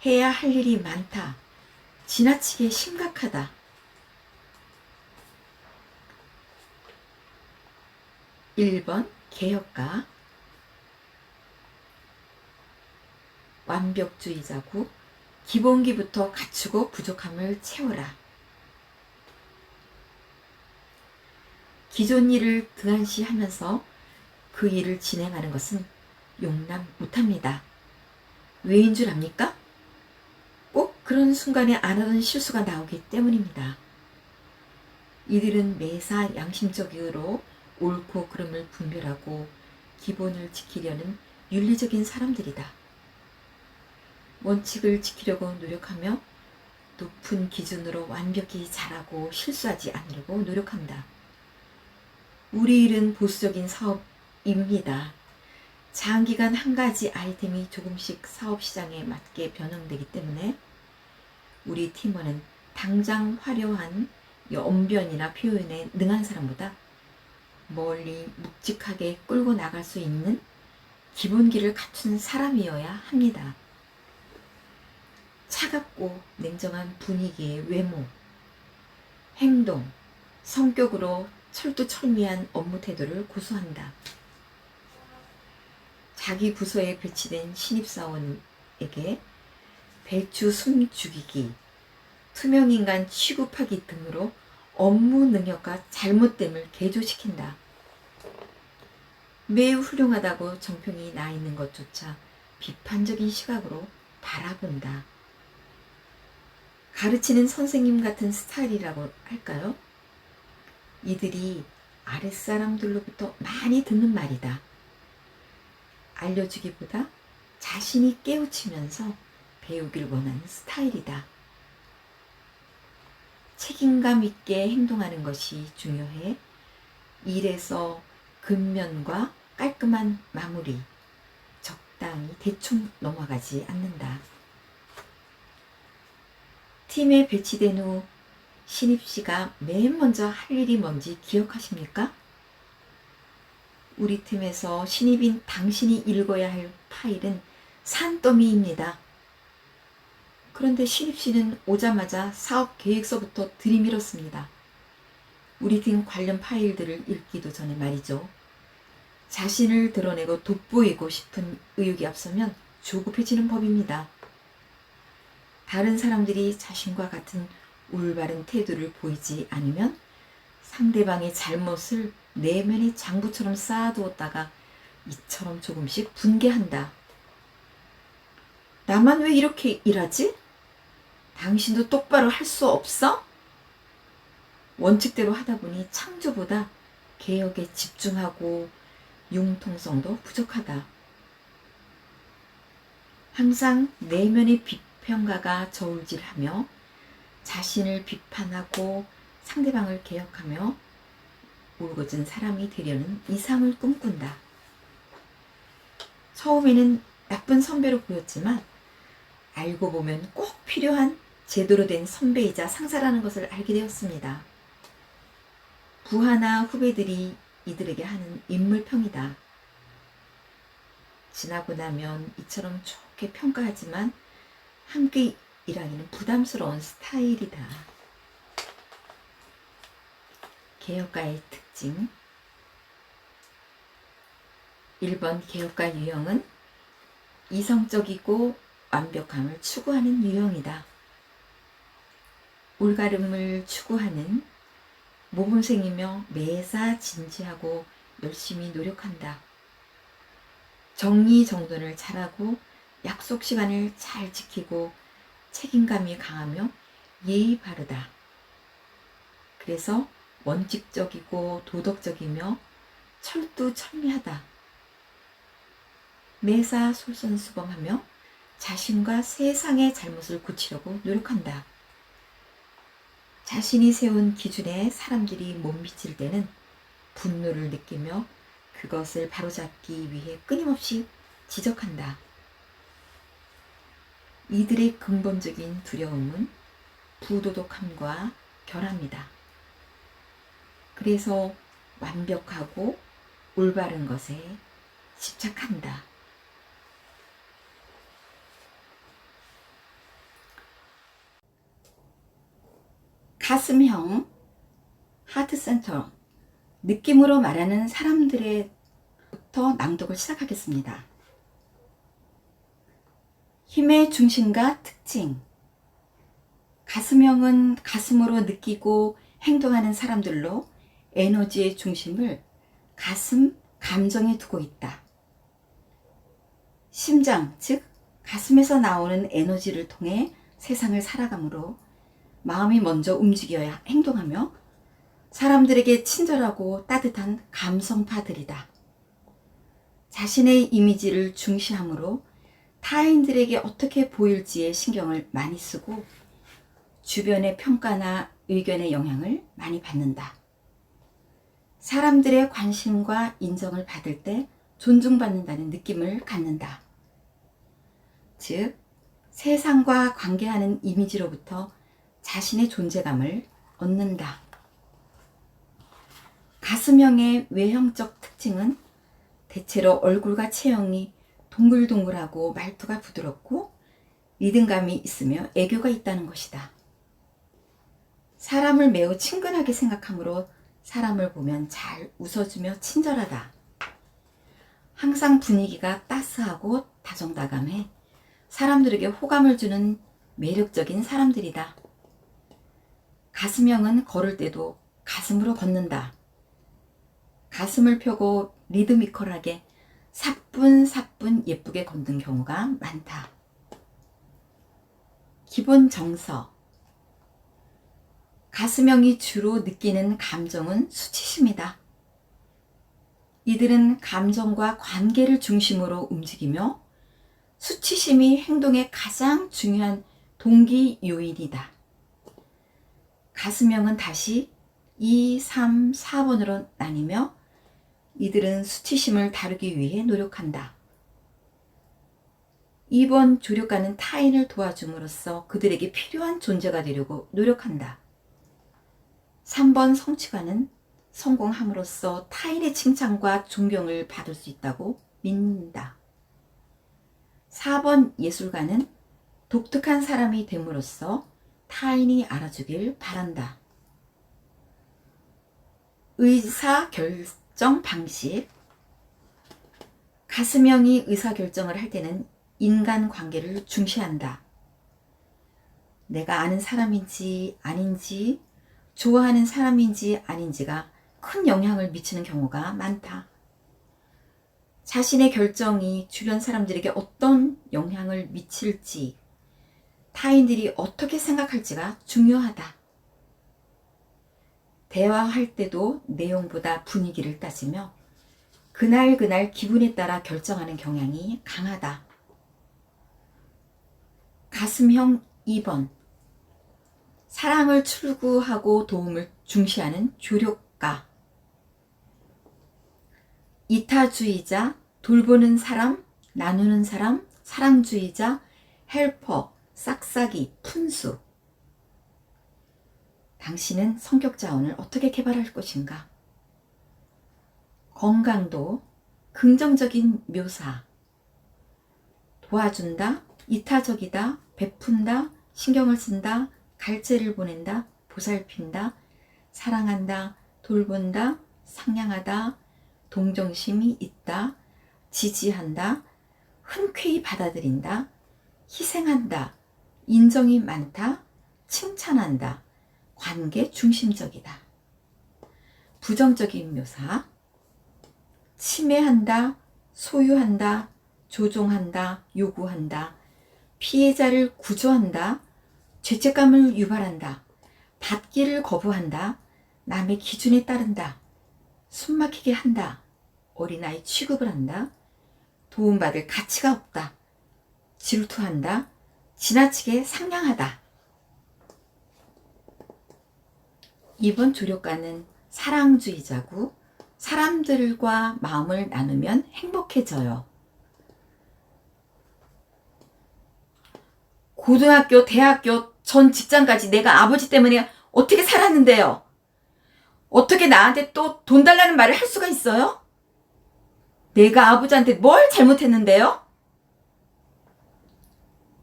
해야 할 일이 많다, 지나치게 심각하다. (1번) 개혁가. 완벽주의자고 기본기부터 갖추고 부족함을 채워라. 기존 일을 등한시하면서 그 일을 진행하는 것은 용납 못합니다. 왜인 줄 압니까? 꼭 그런 순간에 안 하던 실수가 나오기 때문입니다. 이들은 매사 양심적으로 옳고 그름을 분별하고 기본을 지키려는 윤리적인 사람들이다. 원칙을 지키려고 노력하며 높은 기준으로 완벽히 잘하고 실수하지 않으려고 노력한다. 우리 일은 보수적인 사업입니다. 장기간 한 가지 아이템이 조금씩 사업 시장에 맞게 변형되기 때문에 우리 팀원은 당장 화려한 언변이나 표현에 능한 사람보다 멀리 묵직하게 끌고 나갈 수 있는 기본기를 갖춘 사람이어야 합니다. 차갑고 냉정한 분위기의 외모, 행동, 성격으로 철두철미한 업무 태도를 고수한다. 자기 부서에 배치된 신입사원에게 배추 숨 죽이기, 투명인간 취급하기 등으로 업무 능력과 잘못됨을 개조시킨다. 매우 훌륭하다고 정평이 나 있는 것조차 비판적인 시각으로 바라본다. 가르치는 선생님 같은 스타일이라고 할까요? 이들이 아랫사람들로부터 많이 듣는 말이다. 알려주기보다 자신이 깨우치면서 배우길 원하는 스타일이다. 책임감 있게 행동하는 것이 중요해. 일에서 근면과 깔끔한 마무리, 적당히 대충 넘어가지 않는다. 팀에 배치된 후 신입씨가 맨 먼저 할 일이 뭔지 기억하십니까? 우리 팀에서 신입인 당신이 읽어야 할 파일은 산더미입니다. 그런데 신입씨는 오자마자 사업 계획서부터 들이밀었습니다. 우리 팀 관련 파일들을 읽기도 전에 말이죠. 자신을 드러내고 돋보이고 싶은 의욕이 앞서면 조급해지는 법입니다. 다른 사람들이 자신과 같은 올바른 태도를 보이지 않으면 상대방의 잘못을 내면의 장부처럼 쌓아두었다가 이처럼 조금씩 분개한다. 나만 왜 이렇게 일하지? 당신도 똑바로 할 수 없어? 원칙대로 하다 보니 창조보다 개혁에 집중하고 융통성도 부족하다. 항상 내면의 비평가가 저울질하며 자신을 비판하고 상대방을 개혁하며 울고진 사람이 되려는 이상을 꿈꾼다. 처음에는 나쁜 선배로 보였지만 알고 보면 꼭 필요한 제대로 된 선배이자 상사라는 것을 알게 되었습니다. 부하나 후배들이 이들에게 하는 인물평이다. 지나고 나면 이처럼 좋게 평가하지만 함께 일하기는 부담스러운 스타일이다. 개혁가의 특징 1번 개혁가 유형은 이성적이고 완벽함을 추구하는 유형이다. 올가름을 추구하는 모범생이며 매사 진지하고 열심히 노력한다. 정리정돈을 잘하고 약속 시간을 잘 지키고 책임감이 강하며 예의 바르다. 그래서 원칙적이고 도덕적이며 철두철미하다. 매사 솔선수범하며 자신과 세상의 잘못을 고치려고 노력한다. 자신이 세운 기준에 사람들이 못 미칠 때는 분노를 느끼며 그것을 바로잡기 위해 끊임없이 지적한다. 이들의 근본적인 두려움은 부도덕함과 결합니다. 그래서 완벽하고 올바른 것에 집착한다. 가슴형 하트센터 느낌으로 말하는 사람들의부터 낭독을 시작하겠습니다. 힘의 중심과 특징 가슴형은 가슴으로 느끼고 행동하는 사람들로 에너지의 중심을 가슴, 감정에 두고 있다. 심장, 즉 가슴에서 나오는 에너지를 통해 세상을 살아가므로 마음이 먼저 움직여야 행동하며 사람들에게 친절하고 따뜻한 감성파들이다. 자신의 이미지를 중시하므로 타인들에게 어떻게 보일지에 신경을 많이 쓰고 주변의 평가나 의견의 영향을 많이 받는다. 사람들의 관심과 인정을 받을 때 존중받는다는 느낌을 갖는다. 즉, 세상과 관계하는 이미지로부터 자신의 존재감을 얻는다. 가슴형의 외형적 특징은 대체로 얼굴과 체형이 동글동글하고 말투가 부드럽고 리듬감이 있으며 애교가 있다는 것이다. 사람을 매우 친근하게 생각하므로 사람을 보면 잘 웃어주며 친절하다. 항상 분위기가 따스하고 다정다감해 사람들에게 호감을 주는 매력적인 사람들이다. 가슴형은 걸을 때도 가슴으로 걷는다. 가슴을 펴고 리드미컬하게 사뿐사뿐 예쁘게 걷는 경우가 많다. 기본 정서 가슴형이 주로 느끼는 감정은 수치심이다. 이들은 감정과 관계를 중심으로 움직이며 수치심이 행동의 가장 중요한 동기 요인이다. 가수명은 다시 2, 3, 4번으로 나뉘며 이들은 수치심을 다루기 위해 노력한다. 2번 조력가는 타인을 도와줌으로써 그들에게 필요한 존재가 되려고 노력한다. 3번 성취가는 성공함으로써 타인의 칭찬과 존경을 받을 수 있다고 믿는다. 4번 예술가는 독특한 사람이 됨으로써 타인이 알아주길 바란다. 의사결정 방식. 가수명이 의사결정을 할 때는 인간관계를 중시한다. 내가 아는 사람인지 아닌지, 좋아하는 사람인지 아닌지가 큰 영향을 미치는 경우가 많다. 자신의 결정이 주변 사람들에게 어떤 영향을 미칠지, 타인들이 어떻게 생각할지가 중요하다. 대화할 때도 내용보다 분위기를 따지며 그날 기분에 따라 결정하는 경향이 강하다. 가슴형 2번. 사랑을 추구하고 도움을 중시하는 조력가. 이타주의자, 돌보는 사람, 나누는 사람, 사랑주의자, 헬퍼, 싹싹이, 푼수. 당신은 성격 자원을 어떻게 개발할 것인가? 건강도, 긍정적인 묘사. 도와준다, 이타적이다, 베푼다, 신경을 쓴다, 갈채를 보낸다, 보살핀다, 사랑한다, 돌본다, 상냥하다, 동정심이 있다, 지지한다, 흔쾌히 받아들인다, 희생한다, 인정이 많다, 칭찬한다, 관계 중심적이다. 부정적인 묘사. 침해한다, 소유한다, 조종한다, 요구한다, 피해자를 구조한다, 죄책감을 유발한다, 받기를 거부한다, 남의 기준에 따른다, 숨막히게 한다, 어린아이 취급을 한다, 도움받을 가치가 없다, 질투한다, 지나치게 상냥하다. 이번 조력가는 사랑주의자고 사람들과 마음을 나누면 행복해져요. 고등학교, 대학교, 전 직장까지 내가 아버지 때문에 어떻게 살았는데요? 어떻게 나한테 또 돈 달라는 말을 할 수가 있어요? 내가 아버지한테 뭘 잘못했는데요?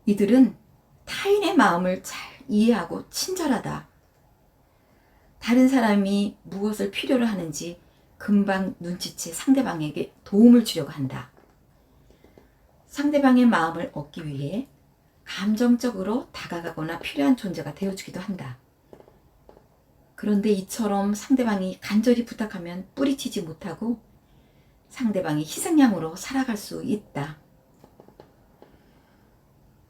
이들은 타인의 마음을 잘 이해하고 친절하다. 다른 사람이 무엇을 필요로 하는지 금방 눈치채 상대방에게 도움을 주려고 한다. 상대방의 마음을 얻기 위해 감정적으로 다가가거나 필요한 존재가 되어주기도 한다. 그런데 이처럼 상대방이 간절히 부탁하면 뿌리치지 못하고 상대방이 희생양으로 살아갈 수 있다.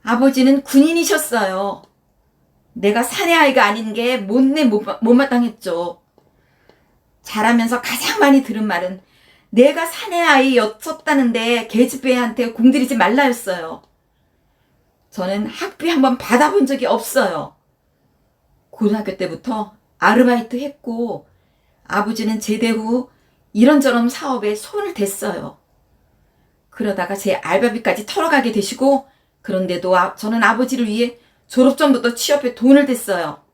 아버지는 군인이셨어요. 내가 사내 아이가 아닌 게 못마땅했죠. 자라면서 가장 많이 들은 말은 내가 사내 아이였었다는데 계집애한테 공들이지 말라였어요. 저는 학비 한번 받아본 적이 없어요. 고등학교 때부터 아르바이트 했고 아버지는 제대 후 이런저런 사업에 손을 댔어요. 그러다가 제 알바비까지 털어가게 되시고 그런데도 저는 아버지를 위해 졸업 전부터 취업해 돈을 댔어요.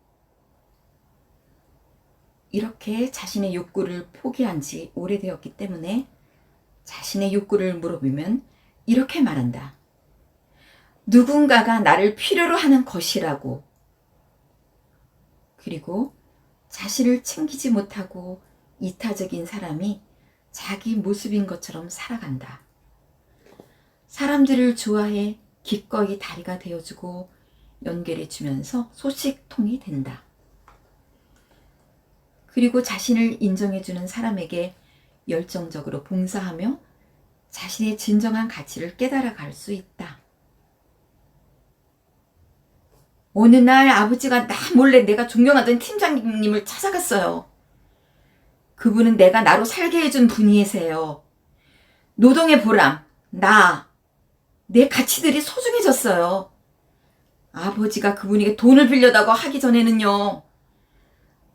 이렇게 자신의 욕구를 포기한 지 오래되었기 때문에 자신의 욕구를 물어보면 이렇게 말한다. 누군가가 나를 필요로 하는 것이라고. 그리고 자신을 챙기지 못하고 이타적인 사람이 자기 모습인 것처럼 살아간다. 사람들을 좋아해 기꺼이 다리가 되어주고 연결해주면서 소식통이 된다. 그리고 자신을 인정해주는 사람에게 열정적으로 봉사하며 자신의 진정한 가치를 깨달아갈 수 있다. 어느 날 아버지가 나 몰래 내가 존경하던 팀장님을 찾아갔어요. 그분은 내가 나로 살게 해준 분이세요. 노동의 보람, 내 가치들이 소중해졌어요. 아버지가 그분에게 돈을 빌려다고 하기 전에는요,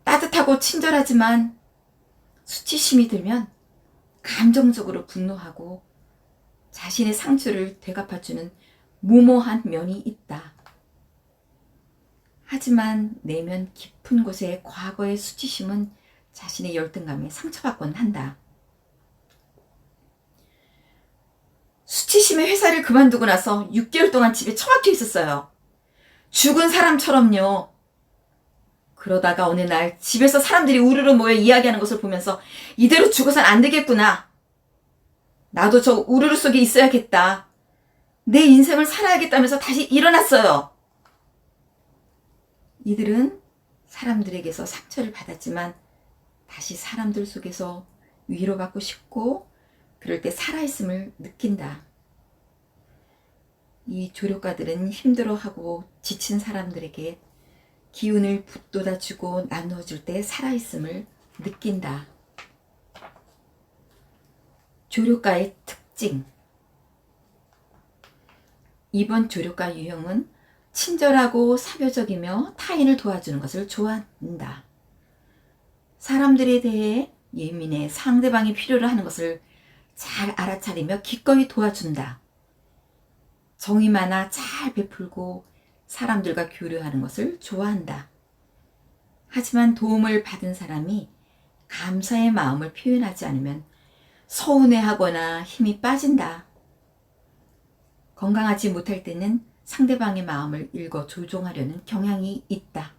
따뜻하고 친절하지만 수치심이 들면 감정적으로 분노하고 자신의 상처를 되갚아주는 무모한 면이 있다. 하지만 내면 깊은 곳에 과거의 수치심은 자신의 열등감에 상처받곤 한다. 수치심의 회사를 그만두고 나서 6개월 동안 집에 처박혀 있었어요. 죽은 사람처럼요. 그러다가 어느 날 집에서 사람들이 우르르 모여 이야기하는 것을 보면서 이대로 죽어선 안 되겠구나. 나도 저 우르르 속에 있어야겠다. 내 인생을 살아야겠다면서 다시 일어났어요. 이들은 사람들에게서 상처를 받았지만 다시 사람들 속에서 위로받고 싶고 그럴 때 살아있음을 느낀다. 이 조력가들은 힘들어하고 지친 사람들에게 기운을 북돋아주고 나누어줄 때 살아있음을 느낀다. 조력가의 특징. 이번 조력가 유형은 친절하고 사교적이며 타인을 도와주는 것을 좋아한다. 사람들에 대해 예민해 상대방이 필요로 하는 것을 잘 알아차리며 기꺼이 도와준다. 정이 많아 잘 베풀고 사람들과 교류하는 것을 좋아한다. 하지만 도움을 받은 사람이 감사의 마음을 표현하지 않으면 서운해하거나 힘이 빠진다. 건강하지 못할 때는 상대방의 마음을 읽어 조종하려는 경향이 있다.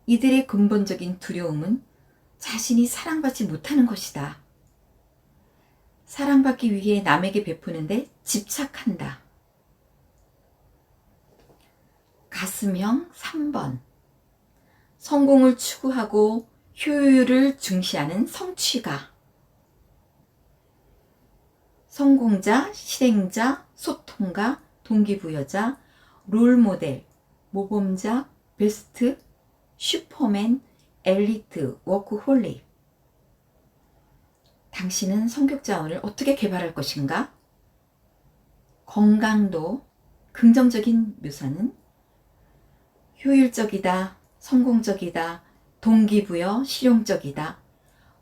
이들의 근본적인 두려움은 자신이 사랑받지 못하는 것이다. 사랑받기 위해 남에게 베푸는데 집착한다. 가슴형 3번. 성공을 추구하고 효율을 중시하는 성취가. 성공자, 실행자, 소통가, 동기부여자, 롤모델, 모범자, 베스트, 슈퍼맨, 엘리트, 워크홀릭. 당신은 성격 자원을 어떻게 개발할 것인가? 건강도, 긍정적인 묘사는 효율적이다, 성공적이다, 동기부여, 실용적이다,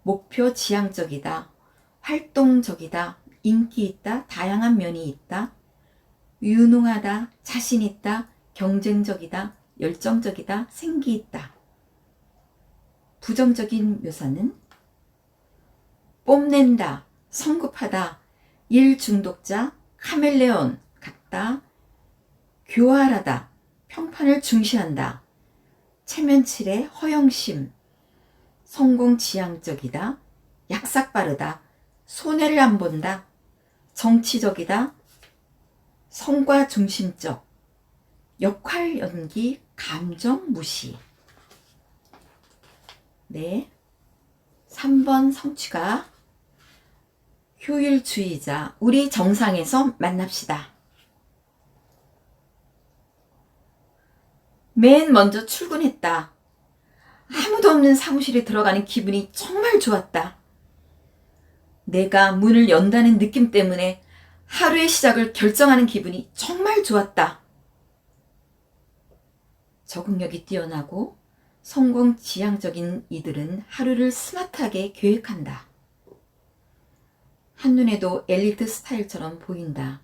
목표 지향적이다, 활동적이다, 인기 있다, 다양한 면이 있다, 유능하다, 자신 있다, 경쟁적이다, 열정적이다, 생기 있다. 부정적인 묘사는 뽐낸다, 성급하다, 일 중독자, 카멜레온 같다, 교활하다, 평판을 중시한다, 체면칠해, 허영심, 성공지향적이다, 약삭빠르다, 손해를 안 본다, 정치적이다, 성과 중심적, 역할 연기, 감정 무시. 네, 3번 성취가 효율주의자. 우리 정상에서 만납시다. 맨 먼저 출근했다. 아무도 없는 사무실에 들어가는 기분이 정말 좋았다. 내가 문을 연다는 느낌 때문에 하루의 시작을 결정하는 기분이 정말 좋았다. 적응력이 뛰어나고 성공 지향적인 이들은 하루를 스마트하게 계획한다. 한눈에도 엘리트 스타일처럼 보인다.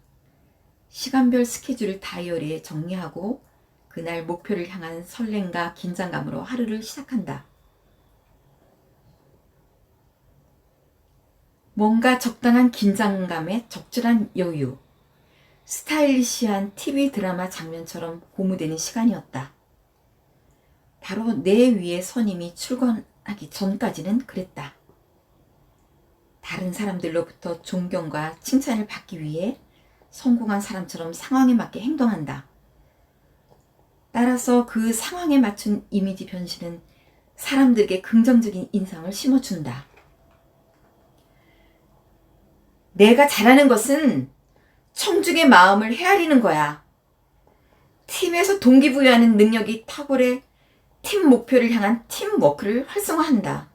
시간별 스케줄을 다이어리에 정리하고 그날 목표를 향한 설렘과 긴장감으로 하루를 시작한다. 뭔가 적당한 긴장감에 적절한 여유, 스타일리시한 TV 드라마 장면처럼 고무되는 시간이었다. 바로 내 위에 선임이 출근하기 전까지는 그랬다. 다른 사람들로부터 존경과 칭찬을 받기 위해 성공한 사람처럼 상황에 맞게 행동한다. 따라서 그 상황에 맞춘 이미지 변신은 사람들에게 긍정적인 인상을 심어준다. 내가 잘하는 것은 청중의 마음을 헤아리는 거야. 팀에서 동기부여하는 능력이 탁월해 팀 목표를 향한 팀워크를 활성화한다.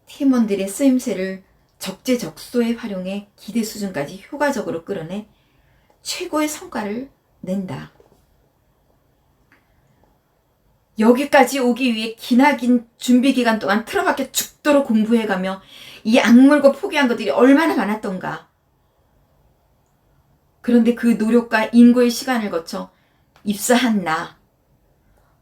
팀원들의 쓰임새를 적재적소에 활용해 기대 수준까지 효과적으로 끌어내 최고의 성과를 낸다. 여기까지 오기 위해 기나긴 준비 기간 동안 틀어박혀 죽도록 공부해가며 이 악물고 포기한 것들이 얼마나 많았던가. 그런데 그 노력과 인고의 시간을 거쳐 입사한 나,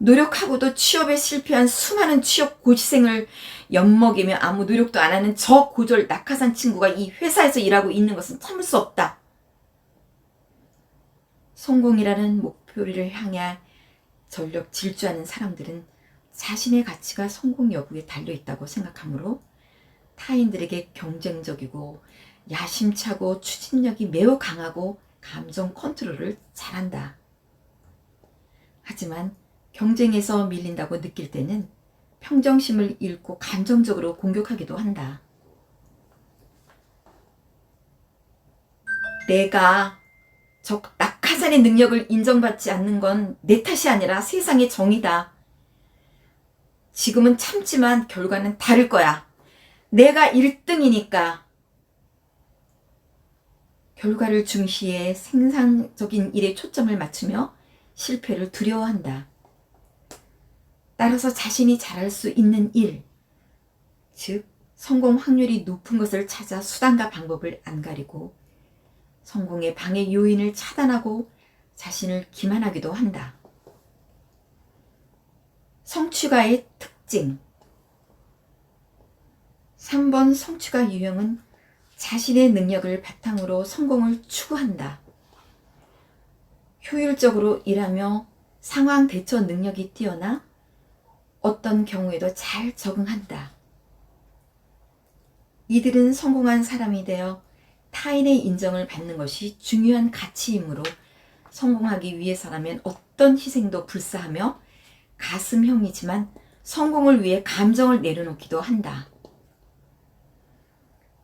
노력하고도 취업에 실패한 수많은 취업 고시생을 엿먹이며 아무 노력도 안 하는 저 고졸 낙하산 친구가 이 회사에서 일하고 있는 것은 참을 수 없다. 성공이라는 목표를 향해 전력 질주하는 사람들은 자신의 가치가 성공 여부에 달려있다고 생각하므로 타인들에게 경쟁적이고 야심차고 추진력이 매우 강하고 감정 컨트롤을 잘한다. 하지만 경쟁에서 밀린다고 느낄 때는 평정심을 잃고 감정적으로 공격하기도 한다. 내가 저 낙하산의 능력을 인정받지 않는 건 내 탓이 아니라 세상의 정이다. 지금은 참지만 결과는 다를 거야. 내가 1등이니까. 결과를 중시해 생산적인 일에 초점을 맞추며 실패를 두려워한다. 따라서 자신이 잘할 수 있는 일, 즉 성공 확률이 높은 것을 찾아 수단과 방법을 안 가리고 성공의 방해 요인을 차단하고 자신을 기만하기도 한다. 성취가의 특징 3번 성취가 유형은 자신의 능력을 바탕으로 성공을 추구한다. 효율적으로 일하며 상황 대처 능력이 뛰어나 어떤 경우에도 잘 적응한다. 이들은 성공한 사람이 되어 타인의 인정을 받는 것이 중요한 가치이므로 성공하기 위해서라면 어떤 희생도 불사하며 가슴형이지만 성공을 위해 감정을 내려놓기도 한다.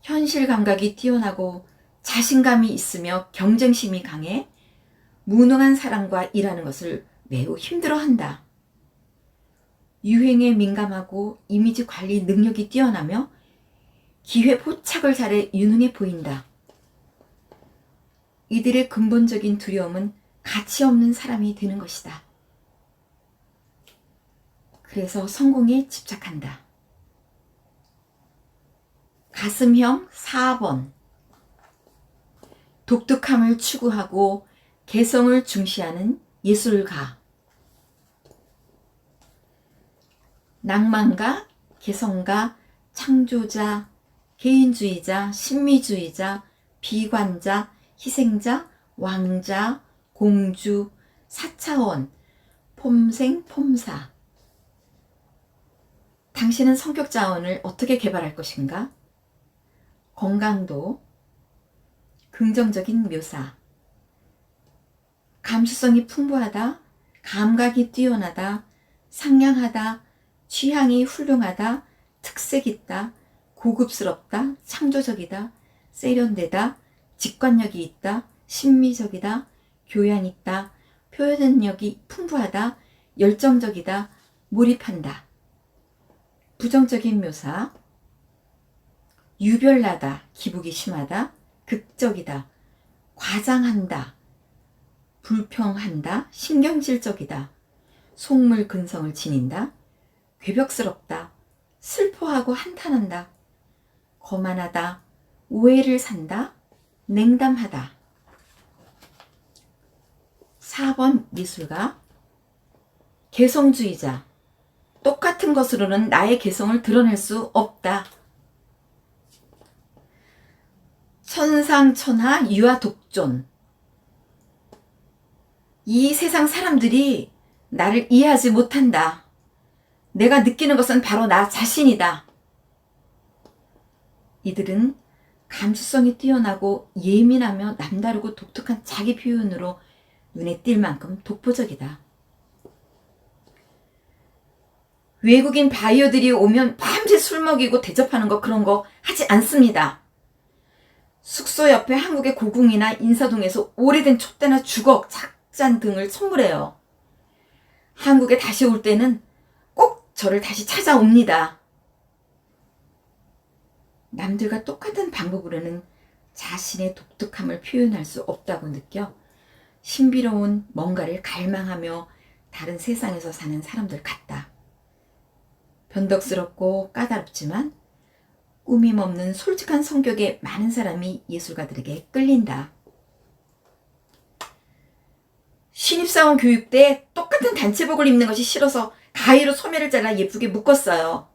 현실 감각이 뛰어나고 자신감이 있으며 경쟁심이 강해 무능한 사람과 일하는 것을 매우 힘들어한다. 유행에 민감하고 이미지 관리 능력이 뛰어나며 기회 포착을 잘해 유능해 보인다. 이들의 근본적인 두려움은 가치 없는 사람이 되는 것이다. 그래서 성공에 집착한다. 가슴형 4번 독특함을 추구하고 개성을 중시하는 예술가 낭만가, 개성가, 창조자, 개인주의자, 신미주의자, 비관자, 희생자, 왕자, 공주, 사차원, 폼생, 폼사. 당신은 성격 자원을 어떻게 개발할 것인가? 건강도, 긍정적인 묘사, 감수성이 풍부하다, 감각이 뛰어나다, 상냥하다, 취향이 훌륭하다, 특색 있다, 고급스럽다, 창조적이다, 세련되다, 직관력이 있다, 심미적이다, 교양 있다, 표현력이 풍부하다, 열정적이다, 몰입한다. 부정적인 묘사, 유별나다, 기복이 심하다, 극적이다, 과장한다, 불평한다, 신경질적이다, 속물 근성을 지닌다, 괴벽스럽다, 슬퍼하고 한탄한다, 거만하다, 오해를 산다, 냉담하다. 4번 미술가 개성주의자 똑같은 것으로는 나의 개성을 드러낼 수 없다. 천상천하 유아독존 이 세상 사람들이 나를 이해하지 못한다. 내가 느끼는 것은 바로 나 자신이다. 이들은 감수성이 뛰어나고 예민하며 남다르고 독특한 자기 표현으로 눈에 띌 만큼 독보적이다. 외국인 바이어들이 오면 밤새 술 먹이고 대접하는 거 그런 거 하지 않습니다. 숙소 옆에 한국의 고궁이나 인사동에서 오래된 촛대나 주걱, 착잔 등을 선물해요. 한국에 다시 올 때는 꼭 저를 다시 찾아옵니다. 남들과 똑같은 방법으로는 자신의 독특함을 표현할 수 없다고 느껴 신비로운 뭔가를 갈망하며 다른 세상에서 사는 사람들 같다. 변덕스럽고 까다롭지만 꾸밈 없는 솔직한 성격의 많은 사람이 예술가들에게 끌린다. 신입사원 교육 때 똑같은 단체복을 입는 것이 싫어서 가위로 소매를 잘라 예쁘게 묶었어요.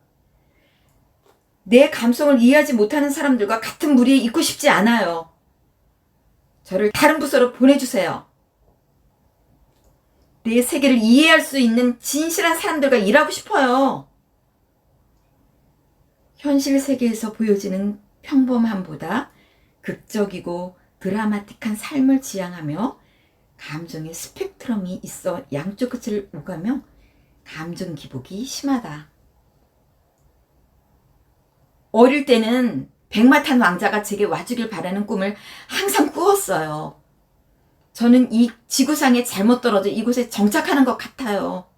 내 감성을 이해하지 못하는 사람들과 같은 무리에 있고 싶지 않아요. 저를 다른 부서로 보내주세요. 내 세계를 이해할 수 있는 진실한 사람들과 일하고 싶어요. 현실 세계에서 보여지는 평범함보다 극적이고 드라마틱한 삶을 지향하며 감정의 스펙트럼이 있어 양쪽 끝을 오가며 감정 기복이 심하다. 어릴 때는 백마탄 왕자가 제게 와주길 바라는 꿈을 항상 꾸었어요. 저는 이 지구상에 잘못 떨어져 이곳에 정착하는 것 같아요.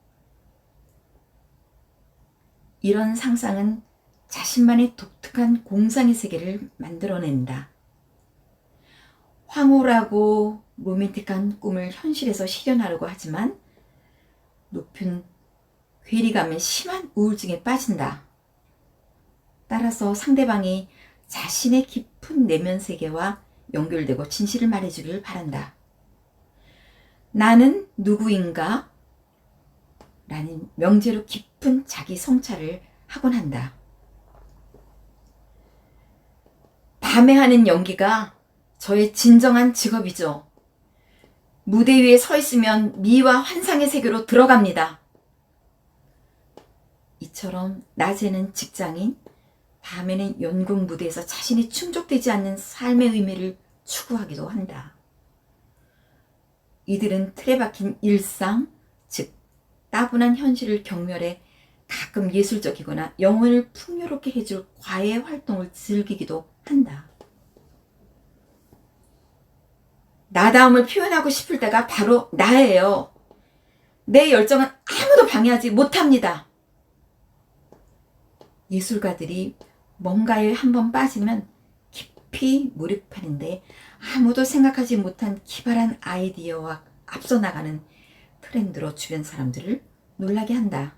이런 상상은 자신만의 독특한 공상의 세계를 만들어낸다. 황홀하고 로맨틱한 꿈을 현실에서 실현하려고 하지만 높은 괴리감에 심한 우울증에 빠진다. 따라서 상대방이 자신의 깊은 내면 세계와 연결되고 진실을 말해주길 바란다. 나는 누구인가? 라는 명제로 깊은 자기 성찰을 하곤 한다. 밤에 하는 연기가 저의 진정한 직업이죠. 무대 위에 서 있으면 미와 환상의 세계로 들어갑니다. 이처럼 낮에는 직장인, 밤에는 연극 무대에서 자신이 충족되지 않는 삶의 의미를 추구하기도 한다. 이들은 틀에 박힌 일상, 즉 따분한 현실을 경멸해 가끔 예술적이거나 영혼을 풍요롭게 해줄 과외 활동을 즐기기도 한다. 나다움을 표현하고 싶을 때가 바로 나예요. 내 열정은 아무도 방해하지 못합니다. 예술가들이 뭔가에 한번 빠지면 깊이 몰입하는데 아무도 생각하지 못한 기발한 아이디어와 앞서 나가는 트렌드로 주변 사람들을 놀라게 한다.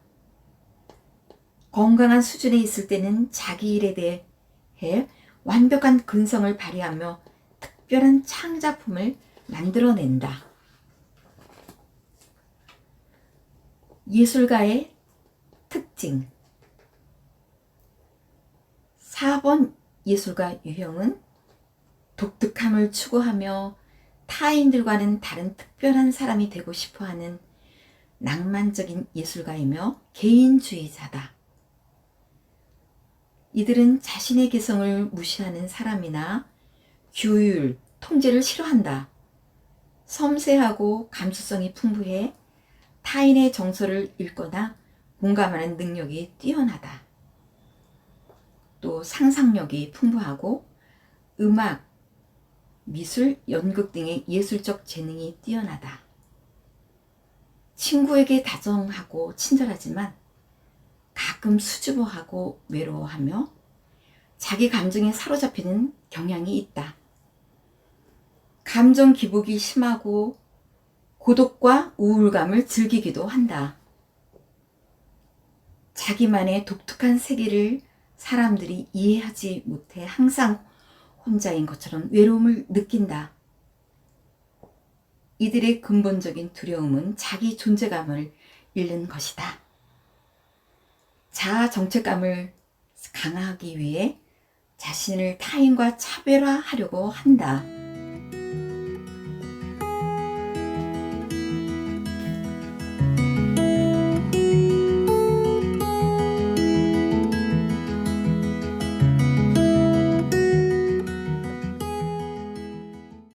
건강한 수준에 있을 때는 자기 일에 대해 완벽한 근성을 발휘하며 특별한 창작품을 만들어낸다. 예술가의 특징 4번 예술가 유형은 독특함을 추구하며 타인들과는 다른 특별한 사람이 되고 싶어하는 낭만적인 예술가이며 개인주의자다. 이들은 자신의 개성을 무시하는 사람이나 규율, 통제를 싫어한다. 섬세하고 감수성이 풍부해 타인의 정서를 읽거나 공감하는 능력이 뛰어나다. 또 상상력이 풍부하고 음악, 미술, 연극 등의 예술적 재능이 뛰어나다. 친구에게 다정하고 친절하지만 가끔 수줍어하고 외로워하며 자기 감정에 사로잡히는 경향이 있다. 감정 기복이 심하고 고독과 우울감을 즐기기도 한다. 자기만의 독특한 세계를 사람들이 이해하지 못해 항상 혼자인 것처럼 외로움을 느낀다. 이들의 근본적인 두려움은 자기 존재감을 잃는 것이다. 자아 정체감을 강화하기 위해 자신을 타인과 차별화하려고 한다.